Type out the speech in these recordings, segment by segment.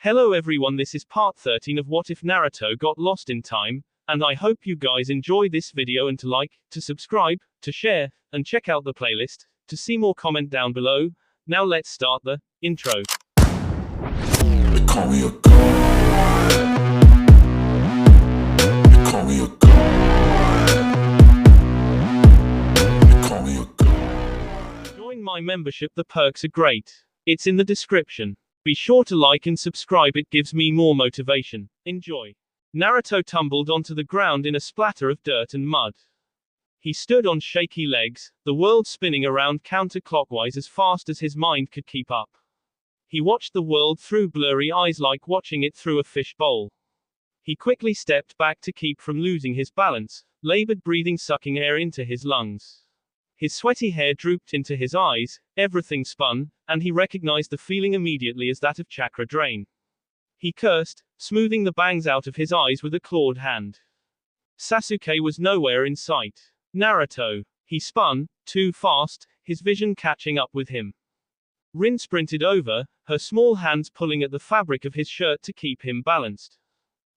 Hello everyone, this is part 13 of What If Naruto Got Lost in Time, and I hope you guys enjoy this video and to like, to subscribe, to share, and check out the playlist, to see more comment down below. Now let's start the intro. They call me a god. They call me a god. They call me a god. Join my membership, the perks are great. It's in the description. Be sure to like and subscribe, it gives me more motivation. Enjoy. Naruto tumbled onto the ground in a splatter of dirt and mud. He stood on shaky legs, the world spinning around counterclockwise as fast as his mind could keep up. He watched the world through blurry eyes like watching it through a fish bowl. He quickly stepped back to keep from losing his balance, labored breathing, sucking air into his lungs. His sweaty hair drooped into his eyes, everything spun, and he recognized the feeling immediately as that of chakra drain. He cursed, smoothing the bangs out of his eyes with a clawed hand. Sasuke was nowhere in sight. Naruto. He spun, too fast, his vision catching up with him. Rin sprinted over, her small hands pulling at the fabric of his shirt to keep him balanced.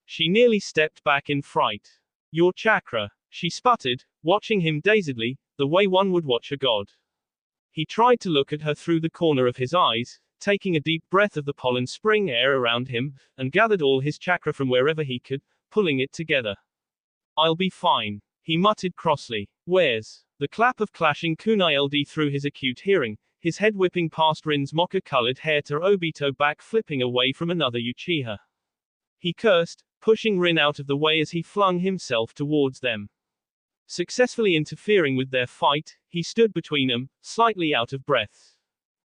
She nearly stepped back in fright. Your chakra, she sputtered, watching him dazedly, the way one would watch a god. He tried to look at her through the corner of his eyes, taking a deep breath of the pollen spring air around him, and gathered all his chakra from wherever he could, pulling it together. I'll be fine, he muttered crossly. Where's? The clap of clashing kunai LD through his acute hearing, his head whipping past Rin's mocha-colored hair to Obito back flipping away from another Uchiha. He cursed, pushing Rin out of the way as he flung himself towards them. Successfully interfering with their fight, he stood between them, slightly out of breath.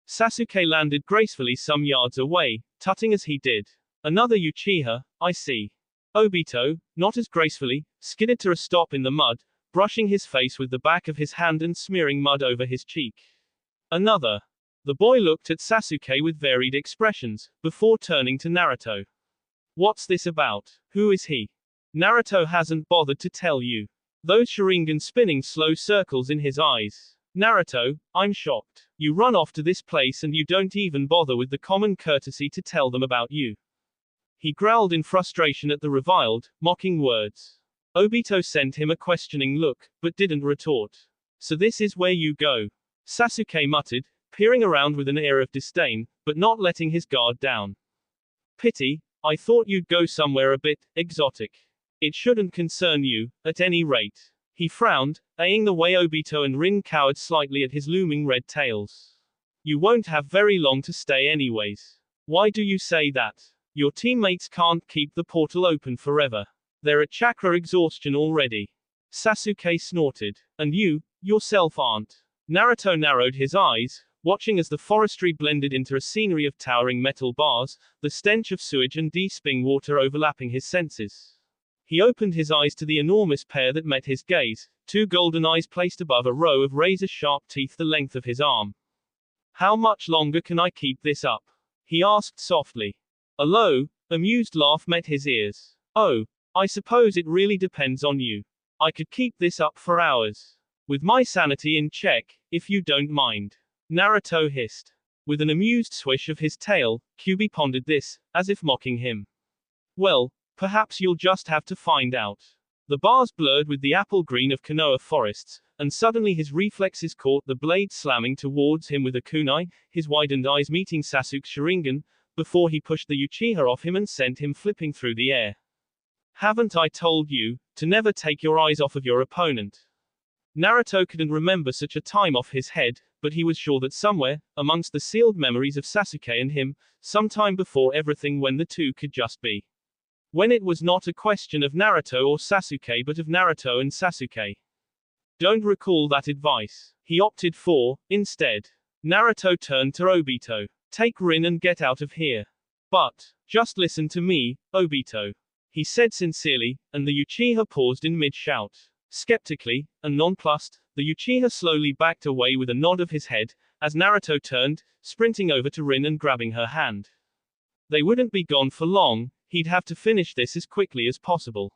Sasuke landed gracefully some yards away, tutting as he did. Another Uchiha, I see. Obito, not as gracefully, skidded to a stop in the mud, brushing his face with the back of his hand and smearing mud over his cheek. Another. The boy looked at Sasuke with varied expressions, before turning to Naruto. What's this about? Who is he? Naruto hasn't bothered to tell you. Those Sharingan spinning slow circles in his eyes. Naruto, I'm shocked. You run off to this place and you don't even bother with the common courtesy to tell them about you. He growled in frustration at the reviled, mocking words. Obito sent him a questioning look, but didn't retort. So this is where you go? Sasuke muttered, peering around with an air of disdain, but not letting his guard down. Pity, I thought you'd go somewhere a bit exotic. It shouldn't concern you, at any rate. He frowned, eyeing the way Obito and Rin cowered slightly at his looming red tails. You won't have very long to stay anyways. Why do you say that? Your teammates can't keep the portal open forever. They're at chakra exhaustion already. Sasuke snorted. And you, yourself aren't. Naruto narrowed his eyes, watching as the forestry blended into a scenery of towering metal bars, the stench of sewage and de-sping water overlapping his senses. He opened his eyes to the enormous pair that met his gaze, two golden eyes placed above a row of razor-sharp teeth the length of his arm. How much longer can I keep this up? He asked softly. A low, amused laugh met his ears. Oh, I suppose it really depends on you. I could keep this up for hours. With my sanity in check, if you don't mind. Naruto hissed. With an amused swish of his tail, Kyuubi pondered this, as if mocking him. Well, perhaps you'll just have to find out. The bars blurred with the apple green of Konoha forests, and suddenly his reflexes caught the blade slamming towards him with a kunai, his widened eyes meeting Sasuke's Sharingan, before he pushed the Uchiha off him and sent him flipping through the air. Haven't I told you, to never take your eyes off of your opponent? Naruto couldn't remember such a time off his head, but he was sure that somewhere, amongst the sealed memories of Sasuke and him, sometime before everything when the two could just be. When it was not a question of Naruto or Sasuke but of Naruto and Sasuke. Don't recall that advice. He opted for, instead. Naruto turned to Obito. Take Rin and get out of here. But, just listen to me, Obito. He said sincerely, and the Uchiha paused in mid-shout. Skeptically, and nonplussed, the Uchiha slowly backed away with a nod of his head, as Naruto turned, sprinting over to Rin and grabbing her hand. They wouldn't be gone for long. He'd have to finish this as quickly as possible.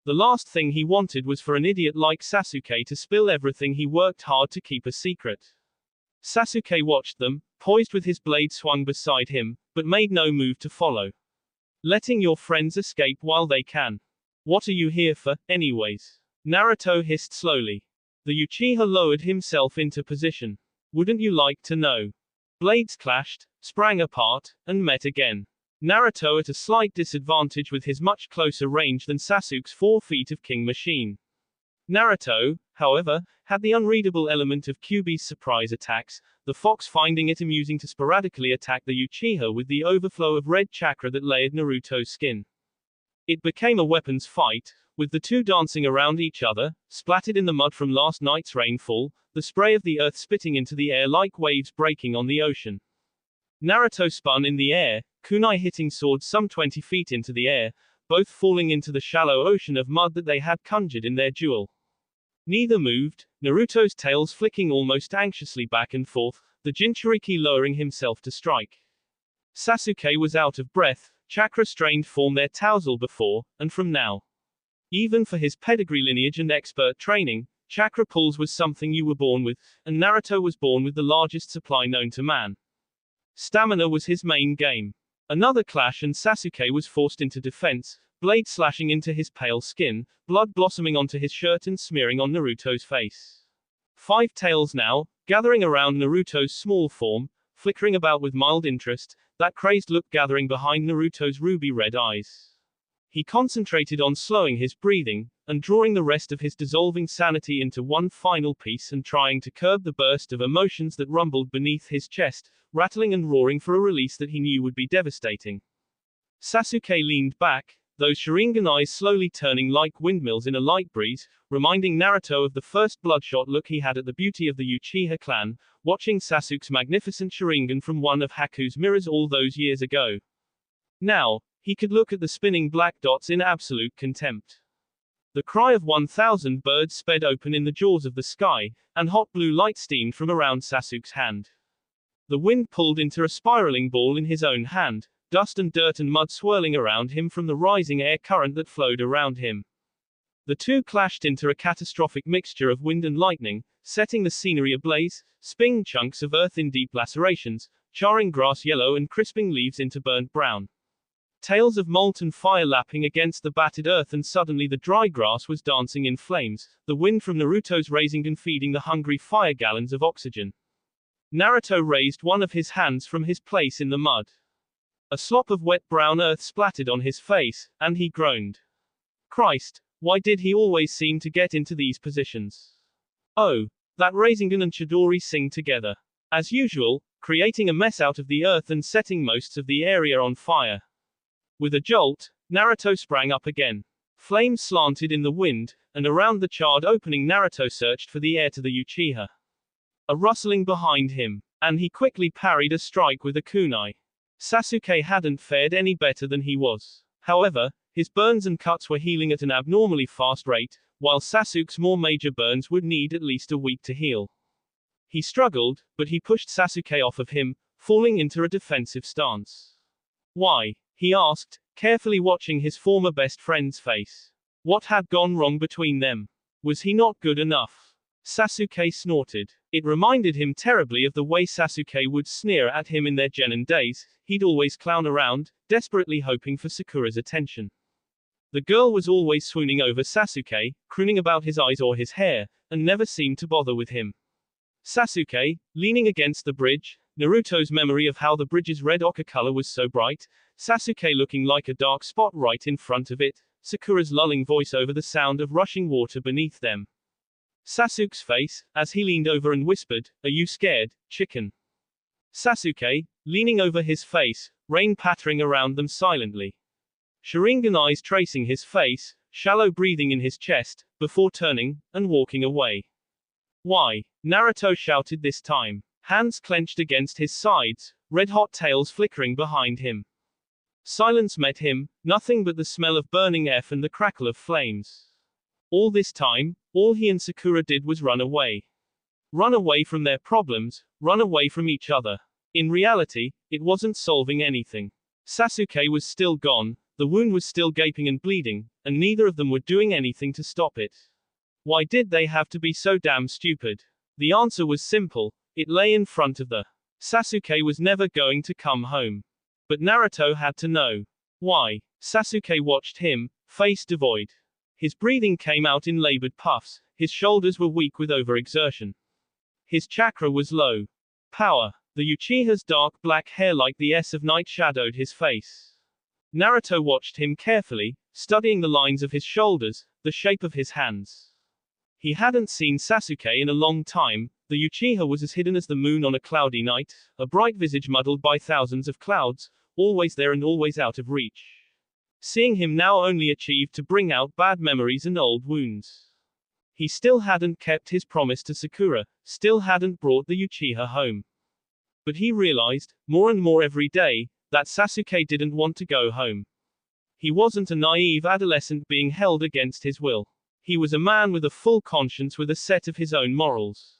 The last thing he wanted was for an idiot like Sasuke to spill everything he worked hard to keep a secret. Sasuke watched them, poised with his blade swung beside him, but made no move to follow. letting your friends escape while they can. What are you here for, anyways? Naruto hissed slowly. The Uchiha lowered himself into position. Wouldn't you like to know? Blades clashed, sprang apart, and met again. Naruto at a slight disadvantage with his much closer range than Sasuke's 4 feet of King Machine. Naruto, however, had the unreadable element of Kyuubi's surprise attacks, the fox finding it amusing to sporadically attack the Uchiha with the overflow of red chakra that layered Naruto's skin. It became a weapons fight, with the two dancing around each other, splattered in the mud from last night's rainfall, the spray of the earth spitting into the air like waves breaking on the ocean. Naruto spun in the air, kunai hitting swords some 20 feet into the air, both falling into the shallow ocean of mud that they had conjured in their duel. Neither moved, Naruto's tails flicking almost anxiously back and forth, the Jinchuriki lowering himself to strike. Sasuke was out of breath, chakra strained from their tousle before, and from now. Even for his pedigree lineage and expert training, chakra pulls was something you were born with, and Naruto was born with the largest supply known to man. Stamina was his main game. Another clash and Sasuke was forced into defense, blade slashing into his pale skin, blood blossoming onto his shirt and smearing on Naruto's face. 5 tails now, gathering around Naruto's small form, flickering about with mild interest, that crazed look gathering behind Naruto's ruby-red eyes. He concentrated on slowing his breathing, and drawing the rest of his dissolving sanity into one final piece and trying to curb the burst of emotions that rumbled beneath his chest, rattling and roaring for a release that he knew would be devastating. Sasuke leaned back, those Sharingan eyes slowly turning like windmills in a light breeze, reminding Naruto of the first bloodshot look he had at the beauty of the Uchiha clan, watching Sasuke's magnificent Sharingan from one of Haku's mirrors all those years ago. Now, he could look at the spinning black dots in absolute contempt. The cry of 1,000 birds sped open in the jaws of the sky, and hot blue light steamed from around Sasuke's hand. The wind pulled into a spiraling ball in his own hand, dust and dirt and mud swirling around him from the rising air current that flowed around him. The two clashed into a catastrophic mixture of wind and lightning, setting the scenery ablaze, spinning chunks of earth in deep lacerations, charring grass yellow and crisping leaves into burnt brown. Tails of molten fire lapping against the battered earth, and suddenly the dry grass was dancing in flames, the wind from Naruto's Rasengan feeding the hungry fire gallons of oxygen. Naruto raised one of his hands from his place in the mud. A slop of wet brown earth splattered on his face, and he groaned. Christ, why did he always seem to get into these positions? Oh, that Rasengan and Chidori sing together. As usual, creating a mess out of the earth and setting most of the area on fire. With a jolt, Naruto sprang up again. Flames slanted in the wind, and around the charred opening Naruto searched for the heir to the Uchiha. A rustling behind him, and he quickly parried a strike with a kunai. Sasuke hadn't fared any better than he was. However, his burns and cuts were healing at an abnormally fast rate, while Sasuke's more major burns would need at least a week to heal. He struggled, but he pushed Sasuke off of him, falling into a defensive stance. Why? He asked, carefully watching his former best friend's face. What had gone wrong between them? Was he not good enough? Sasuke snorted. It reminded him terribly of the way Sasuke would sneer at him in their genin days. He'd always clown around, desperately hoping for Sakura's attention. The girl was always swooning over Sasuke, crooning about his eyes or his hair, and never seemed to bother with him. Sasuke, leaning against the bridge, Naruto's memory of how the bridge's red ochre color was so bright, Sasuke looking like a dark spot right in front of it, Sakura's lulling voice over the sound of rushing water beneath them. Sasuke's face, as he leaned over and whispered, "Are you scared, chicken?" Sasuke, leaning over his face, rain pattering around them silently. Sharingan eyes tracing his face, shallow breathing in his chest, before turning, and walking away. Why? Naruto shouted this time. Hands clenched against his sides, red-hot tails flickering behind him. Silence met him, nothing but the smell of burning F and the crackle of flames. All this time, all he and Sakura did was run away. Run away from their problems, run away from each other. In reality, it wasn't solving anything. Sasuke was still gone, the wound was still gaping and bleeding, and neither of them were doing anything to stop it. Why did they have to be so damn stupid? The answer was simple. It lay in front of the. Sasuke was never going to come home. But Naruto had to know. Why? Sasuke watched him, face devoid. His breathing came out in labored puffs, his shoulders were weak with overexertion. His chakra was low. Power. The Uchiha's dark black hair like the S of night shadowed his face. Naruto watched him carefully, studying the lines of his shoulders, the shape of his hands. He hadn't seen Sasuke in a long time. The Uchiha was as hidden as the moon on a cloudy night, a bright visage muddled by thousands of clouds, always there and always out of reach. Seeing him now only achieved to bring out bad memories and old wounds. He still hadn't kept his promise to Sakura, still hadn't brought the Uchiha home. But he realized, more and more every day, that Sasuke didn't want to go home. He wasn't a naive adolescent being held against his will. He was a man with a full conscience with a set of his own morals.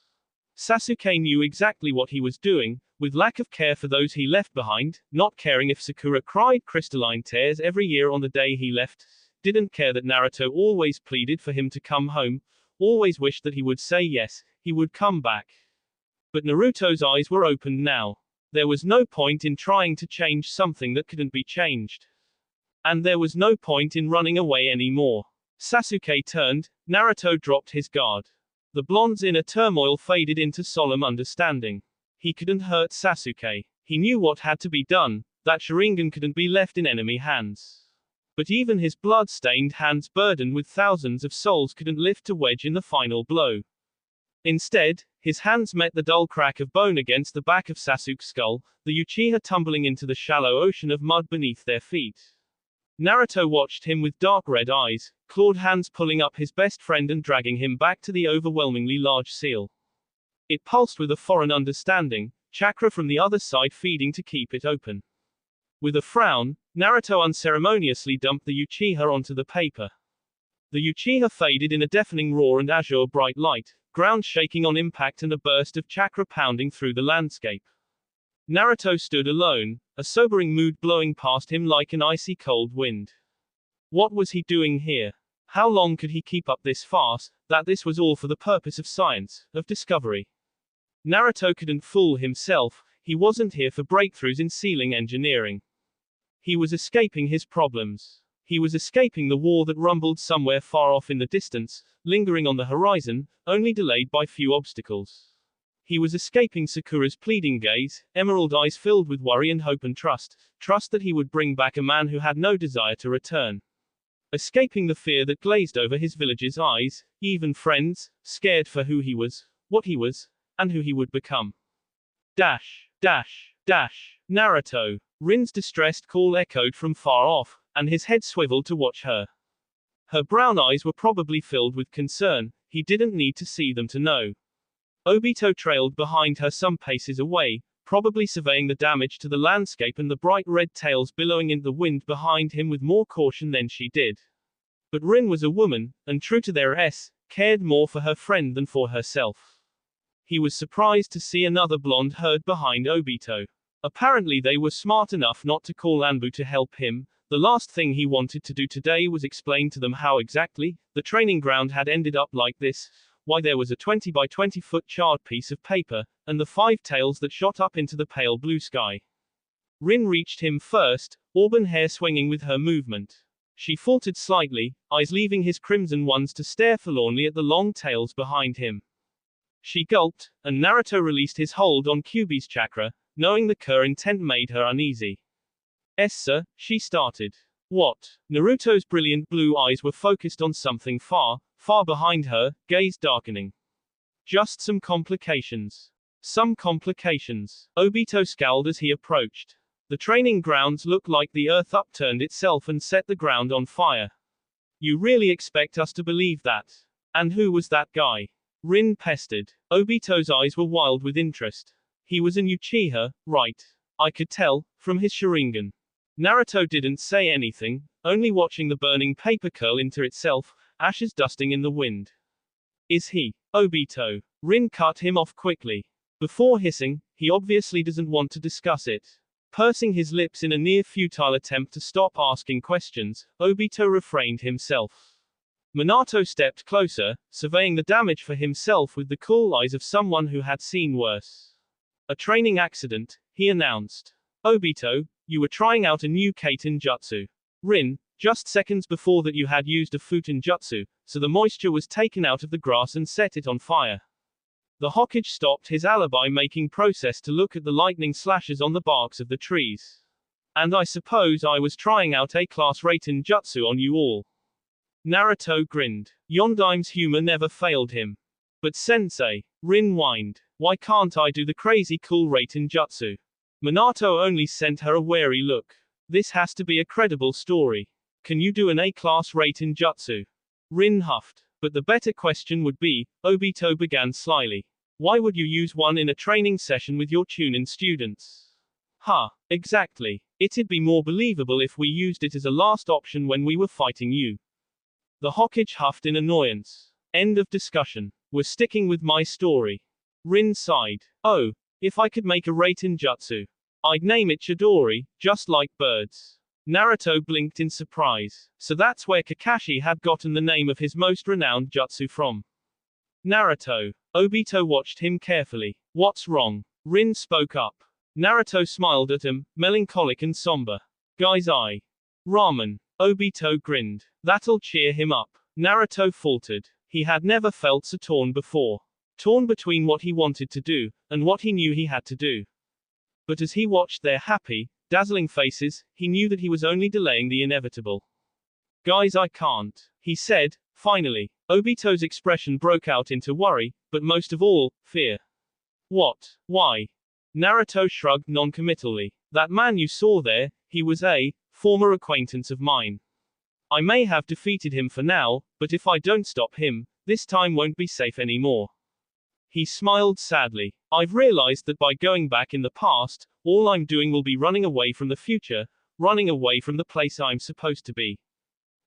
Sasuke knew exactly what he was doing, with lack of care for those he left behind, not caring if Sakura cried crystalline tears every year on the day he left, didn't care that Naruto always pleaded for him to come home, always wished that he would say yes, he would come back. But Naruto's eyes were opened now. There was no point in trying to change something that couldn't be changed. And there was no point in running away anymore. Sasuke turned, Naruto dropped his guard. The blonde's inner turmoil faded into solemn understanding. He couldn't hurt Sasuke. He knew what had to be done, that Sharingan couldn't be left in enemy hands. But even his blood-stained hands burdened with thousands of souls couldn't lift a wedge in the final blow. Instead, his hands met the dull crack of bone against the back of Sasuke's skull, the Uchiha tumbling into the shallow ocean of mud beneath their feet. Naruto watched him with dark red eyes, clawed hands pulling up his best friend and dragging him back to the overwhelmingly large seal. It pulsed with a foreign understanding, chakra from the other side feeding to keep it open. With a frown, Naruto unceremoniously dumped the Uchiha onto the paper. The Uchiha faded in a deafening roar and azure bright light, ground shaking on impact and a burst of chakra pounding through the landscape. Naruto stood alone, a sobering mood blowing past him like an icy cold wind. What was he doing here? How long could he keep up this farce, that this was all for the purpose of science, of discovery? Naruto couldn't fool himself, he wasn't here for breakthroughs in sealing engineering. He was escaping his problems. He was escaping the war that rumbled somewhere far off in the distance, lingering on the horizon, only delayed by few obstacles. He was escaping Sakura's pleading gaze, emerald eyes filled with worry and hope and trust that he would bring back a man who had no desire to return. Escaping the fear that glazed over his village's eyes, even friends, scared for who he was, what he was, and who he would become. Dash, dash, dash, Naruto. Rin's distressed call echoed from far off, and his head swiveled to watch her. Her brown eyes were probably filled with concern, he didn't need to see them to know. Obito trailed behind her some paces away, probably surveying the damage to the landscape and the bright red tails billowing in the wind behind him with more caution than she did. But Rin was a woman, and true to their cared more for her friend than for herself. He was surprised to see another blonde herd behind Obito. Apparently they were smart enough not to call Anbu to help him. The last thing he wanted to do today was explain to them how exactly the training ground had ended up like this, why there was a 20 by 20 foot charred piece of paper, and the 5 tails that shot up into the pale blue sky. Rin reached him first, auburn hair swinging with her movement. She faltered slightly, eyes leaving his crimson ones to stare forlornly at the long tails behind him. She gulped, and Naruto released his hold on Kyuubi's chakra, knowing the cur intent made her uneasy. Sir, she started. What? Naruto's brilliant blue eyes were focused on something far behind her, gaze darkening. Just some complications. Some complications. Obito scowled as he approached. The training grounds looked like the earth upturned itself and set the ground on fire. You really expect us to believe that? And who was that guy? Rin pestered. Obito's eyes were wild with interest. He was an Uchiha, right? I could tell, from his Sharingan. Naruto didn't say anything, only watching the burning paper curl into itself, ashes dusting in the wind. Is he? Obito. Rin cut him off quickly. Before hissing, he obviously doesn't want to discuss it. Pursing his lips in a near futile attempt to stop asking questions, Obito refrained himself. Minato stepped closer, surveying the damage for himself with the cool eyes of someone who had seen worse. A training accident, he announced. Obito, You were trying out a new Kaiten jutsu. Rin, just seconds before that you had used a Futen jutsu, so the moisture was taken out of the grass and set it on fire. The Hokage stopped his alibi-making process to look at the lightning slashes on the barks of the trees. And I suppose I was trying out a class Raiten jutsu on you all. Naruto grinned. Yondaim's humor never failed him. But sensei, Rin whined, why can't I do the crazy cool Raiten jutsu? Minato only sent her a wary look. This has to be a credible story. Can you do an A-class Raiten jutsu? Rin huffed. But the better question would be, Obito began slyly. Why would you use one in a training session with your Chunin students? Exactly. It'd be more believable if we used it as a last option when we were fighting you. The Hokage huffed in annoyance. End of discussion. We're sticking with my story. Rin sighed. Oh, if I could make a Raiten jutsu. I'd name it Chidori, just like birds. Naruto blinked in surprise. So that's where Kakashi had gotten the name of his most renowned jutsu from. Naruto. Obito watched him carefully. What's wrong? Rin spoke up. Naruto smiled at him, melancholic and somber. Guy's eye. Ramen. Obito grinned. That'll cheer him up. Naruto faltered. He had never felt so torn before. Torn between what he wanted to do, and what he knew he had to do. But as he watched their happy, dazzling faces, he knew that he was only delaying the inevitable. Guys, I can't, he said, finally. Obito's expression broke out into worry, but most of all, fear. What? Why? Naruto shrugged noncommittally. That man you saw there, he was a former acquaintance of mine. I may have defeated him for now, but if I don't stop him, this time won't be safe anymore. He smiled sadly. I've realized that by going back in the past, all I'm doing will be running away from the future, running away from the place I'm supposed to be.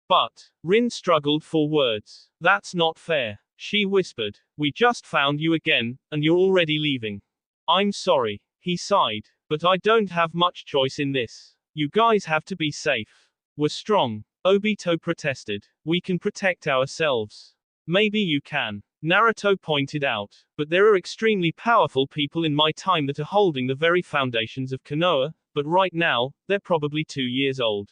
But, Rin struggled for words. That's not fair. She whispered. We just found you again, and you're already leaving. I'm sorry. He sighed. But I don't have much choice in this. You guys have to be safe. We're strong. Obito protested. We can protect ourselves. Maybe you can. Naruto pointed out. But there are extremely powerful people in my time that are holding the very foundations of Konoha, but right now, they're probably 2 years old.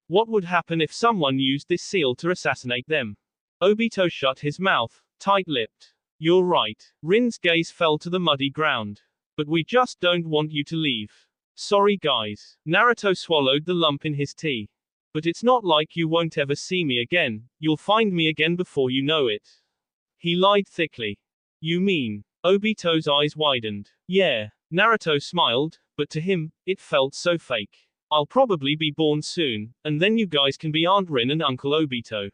What would happen if someone used this seal to assassinate them? Obito shut his mouth, tight-lipped. You're right. Rin's gaze fell to the muddy ground. But we just don't want you to leave. Sorry guys. Naruto swallowed the lump in his tea. But it's not like you won't ever see me again. You'll find me again before you know it. He lied thickly. You mean? Obito's eyes widened. Yeah. Naruto smiled, but to him, it felt so fake. I'll probably be born soon, and then you guys can be Aunt Rin and Uncle Obito.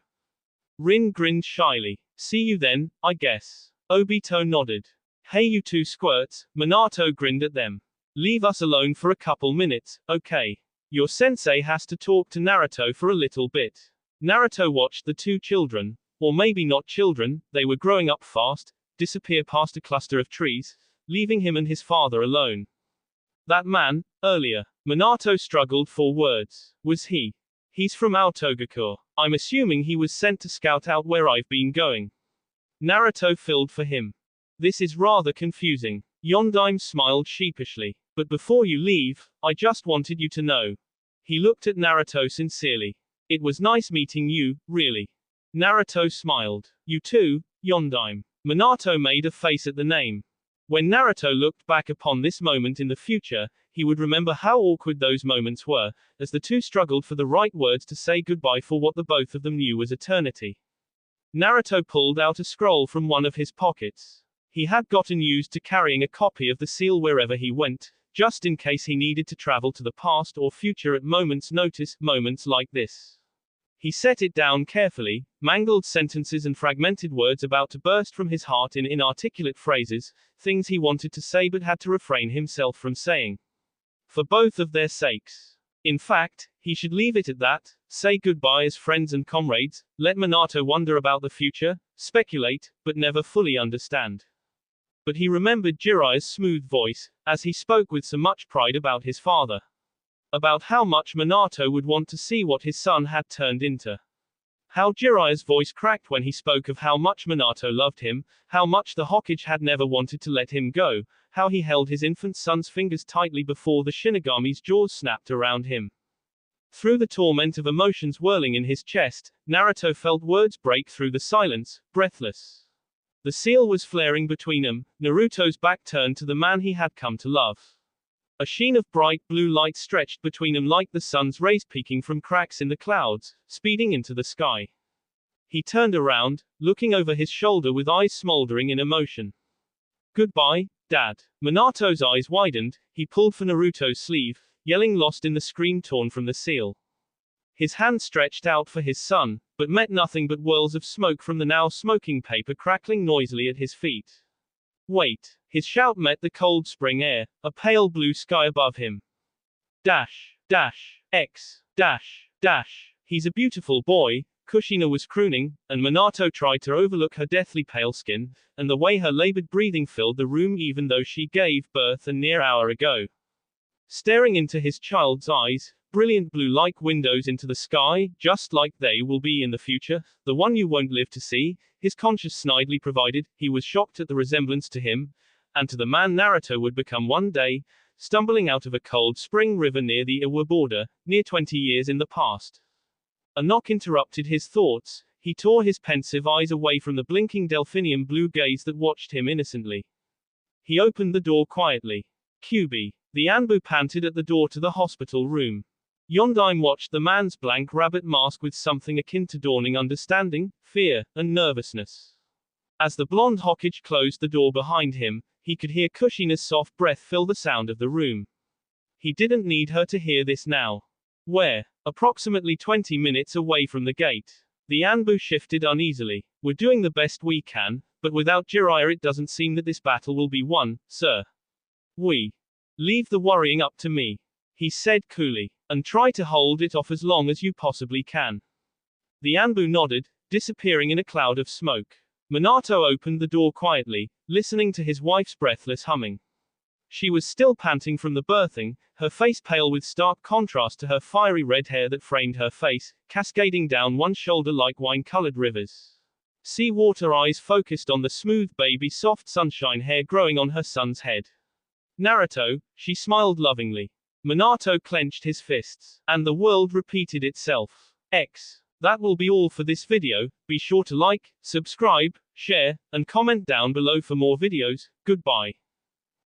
Rin grinned shyly. See you then, I guess. Obito nodded. Hey you two squirts, Minato grinned at them. Leave us alone for a couple minutes, okay? Your sensei has to talk to Naruto for a little bit. Naruto watched the two children, or maybe not children, they were growing up fast, disappear past a cluster of trees, leaving him and his father alone. That man, earlier. Minato struggled for words. Was he? He's from Aotogakur. I'm assuming he was sent to scout out where I've been going. Naruto filled for him. This is rather confusing. Yondaime smiled sheepishly. But before you leave, I just wanted you to know. He looked at Naruto sincerely. It was nice meeting you, really. Naruto smiled. You too, Yondaime. Minato made a face at the name. When Naruto looked back upon this moment in the future, he would remember how awkward those moments were, as the two struggled for the right words to say goodbye for what the both of them knew was eternity. Naruto pulled out a scroll from one of his pockets. He had gotten used to carrying a copy of the seal wherever he went, just in case he needed to travel to the past or future at moment's notice, moments like this. He set it down carefully, mangled sentences and fragmented words about to burst from his heart in inarticulate phrases, things he wanted to say but had to refrain himself from saying. For both of their sakes. In fact, he should leave it at that, say goodbye as friends and comrades, let Minato wonder about the future, speculate, but never fully understand. But he remembered Jiraiya's smooth voice, as he spoke with so much pride about his father. About how much Minato would want to see what his son had turned into. How Jiraiya's voice cracked when he spoke of how much Minato loved him, how much the Hokage had never wanted to let him go, how he held his infant son's fingers tightly before the Shinigami's jaws snapped around him. Through the torment of emotions whirling in his chest, Naruto felt words break through the silence, breathless. The seal was flaring between them, Naruto's back turned to the man he had come to love. A sheen of bright blue light stretched between them like the sun's rays peeking from cracks in the clouds, speeding into the sky. He turned around, looking over his shoulder with eyes smoldering in emotion. Goodbye, Dad. Minato's eyes widened, he pulled for Naruto's sleeve, yelling lost in the scream torn from the seal. His hand stretched out for his son, but met nothing but whirls of smoke from the now smoking paper crackling noisily at his feet. Wait. His shout met the cold spring air, a pale blue sky above him. Dash, dash, X, dash, dash. He's a beautiful boy, Kushina was crooning, and Minato tried to overlook her deathly pale skin, and the way her labored breathing filled the room even though she gave birth a near hour ago. Staring into his child's eyes, brilliant blue like windows into the sky, just like they will be in the future, the one you won't live to see, his conscience snidely provided, he was shocked at the resemblance to him, and to the man Naruto would become one day, stumbling out of a cold spring river near the Iwa border, near 20 years in the past. A knock interrupted his thoughts, he tore his pensive eyes away from the blinking delphinium blue gaze that watched him innocently. He opened the door quietly. QB. The Anbu panted at the door to the hospital room. Yondaime watched the man's blank rabbit mask with something akin to dawning understanding, fear, and nervousness. As the blonde Hokage closed the door behind him, he could hear Kushina's soft breath fill the sound of the room. He didn't need her to hear this now. Where? Approximately 20 minutes away from the gate. The Anbu shifted uneasily. We're doing the best we can, but without Jiraiya it doesn't seem that this battle will be won, sir. Leave the worrying up to me, he said coolly, and try to hold it off as long as you possibly can. The Anbu nodded, disappearing in a cloud of smoke. Minato opened the door quietly, listening to his wife's breathless humming. She was still panting from the birthing, her face pale with stark contrast to her fiery red hair that framed her face, cascading down one shoulder like wine-colored rivers. Sea-water eyes focused on the smooth baby soft sunshine hair growing on her son's head. Naruto, she smiled lovingly. Minato clenched his fists, and the world repeated itself. That will be all for this video, be sure to like, subscribe, share, and comment down below for more videos. Goodbye.